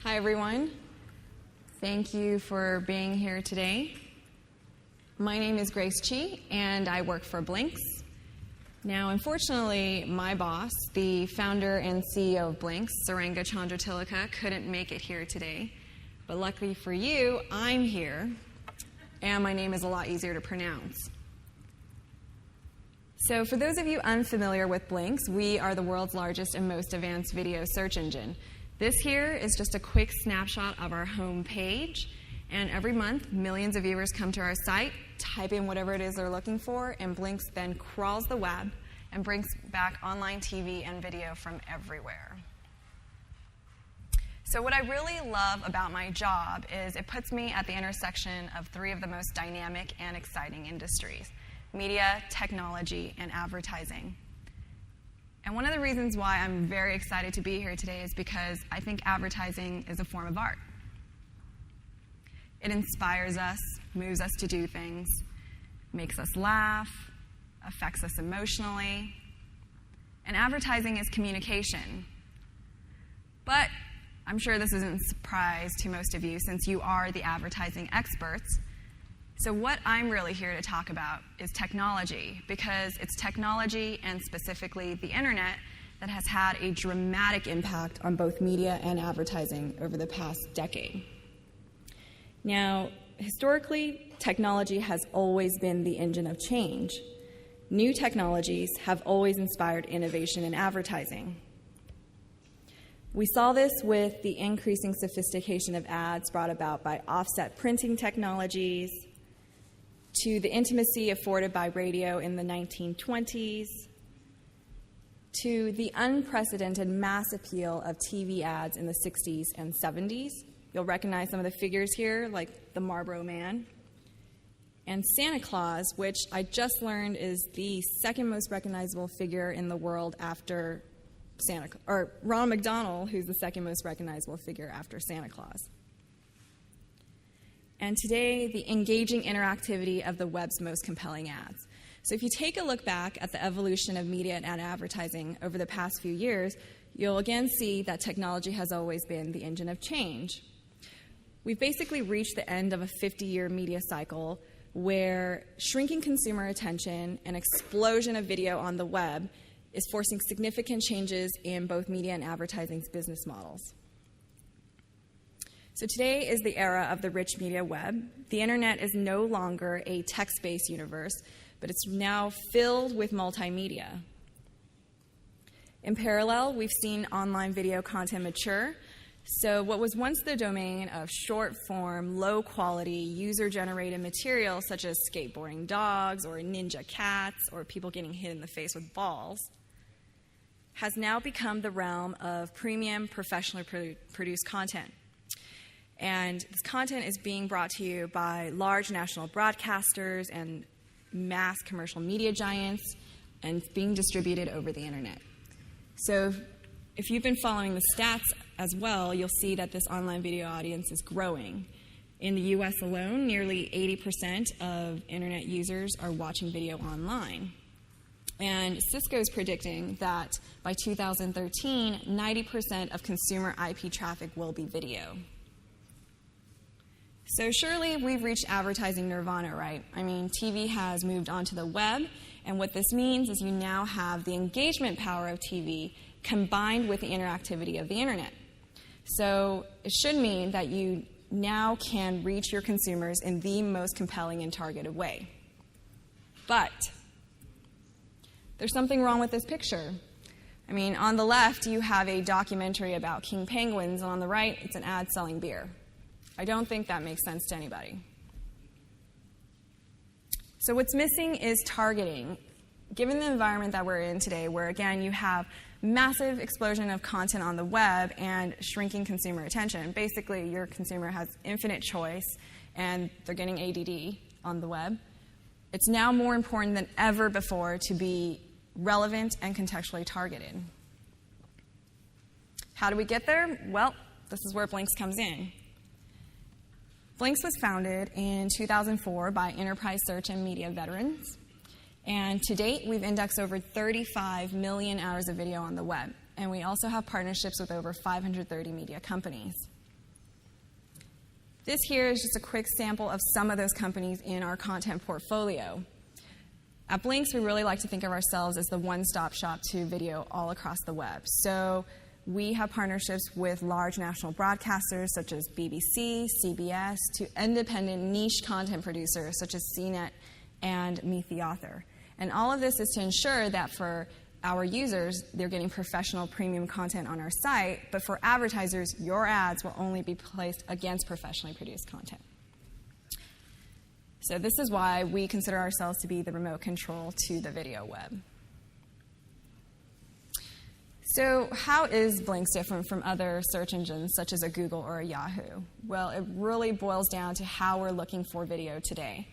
Hi, everyone. Thank you for being here today. My name is Grace Chih, and I work for blinkx. Now, unfortunately, my boss, the founder and CEO of blinkx, Saranga Chandratilaka, couldn't make it here today. But luckily for you, I'm here, and my name is a lot easier to pronounce. So for those of you unfamiliar with blinkx, we are the world's largest and most advanced video search engine. This here is just a quick snapshot of our home page, and every month, millions of viewers come to our site, type in whatever it is they're looking for, and blinkx then crawls the web and brings back online TV and video from everywhere. So what I really love about my job is it puts me at the intersection of three of the most dynamic and exciting industries: media, technology, and advertising. And one of the reasons why I'm very excited to be here today is because I think advertising is a form of art. It inspires us, moves us to do things, makes us laugh, affects us emotionally. And advertising is communication. But I'm sure this isn't a surprise to most of you since you are the advertising experts. So what I'm really here to talk about is technology, because it's technology, and specifically the internet, that has had a dramatic impact on both media and advertising over the past decade. Now, historically, technology has always been the engine of change. New technologies have always inspired innovation in advertising. We saw this with the increasing sophistication of ads brought about by offset printing technologies, to the intimacy afforded by radio in the 1920s, to the unprecedented mass appeal of TV ads in the 60s and 70s. You'll recognize some of the figures here, like the Marlboro Man. And Santa Claus, which I just learned is the second most recognizable figure in the world after Ronald McDonald, who's the second most recognizable figure after Santa Claus. And today, the engaging interactivity of the web's most compelling ads. So if you take a look back at the evolution of media and advertising over the past few years, you'll again see that technology has always been the engine of change. We've basically reached the end of a 50-year media cycle where shrinking consumer attention and explosion of video on the web is forcing significant changes in both media and advertising's business models. So today is the era of the rich media web. The internet is no longer a text-based universe, but it's now filled with multimedia. In parallel, we've seen online video content mature. So what was once the domain of short-form, low-quality, user-generated material, such as skateboarding dogs or ninja cats or people getting hit in the face with balls, has now become the realm of premium, professionally produced content. And this content is being brought to you by large national broadcasters and mass commercial media giants, and it's being distributed over the internet. So if you've been following the stats as well, you'll see that this online video audience is growing. In the US alone, nearly 80% of internet users are watching video online. And Cisco is predicting that by 2013, 90% of consumer IP traffic will be video. So surely we've reached advertising nirvana, right? I mean, TV has moved onto the web, and what this means is you now have the engagement power of TV combined with the interactivity of the internet. So it should mean that you now can reach your consumers in the most compelling and targeted way. But there's something wrong with this picture. I mean, on the left, you have a documentary about king penguins, and on the right, it's an ad selling beer. I don't think that makes sense to anybody. So what's missing is targeting. Given the environment that we're in today, where again you have massive explosion of content on the web and shrinking consumer attention, basically your consumer has infinite choice and they're getting ADD on the web, it's now more important than ever before to be relevant and contextually targeted. How do we get there? Well, this is where blinkx comes in. blinkx was founded in 2004 by enterprise search and media veterans. And to date, we've indexed over 35 million hours of video on the web. And we also have partnerships with over 530 media companies. This here is just a quick sample of some of those companies in our content portfolio. At blinkx, we really like to think of ourselves as the one-stop shop to video all across the web. So we have partnerships with large national broadcasters such as BBC, CBS, to independent niche content producers such as CNET and Meet the Author. And all of this is to ensure that for our users, they're getting professional premium content on our site, but for advertisers, your ads will only be placed against professionally produced content. So this is why we consider ourselves to be the remote control to the video web. So how is blinkx different from other search engines such as a Google or a Yahoo? Well, it really boils down to how we're looking for video today.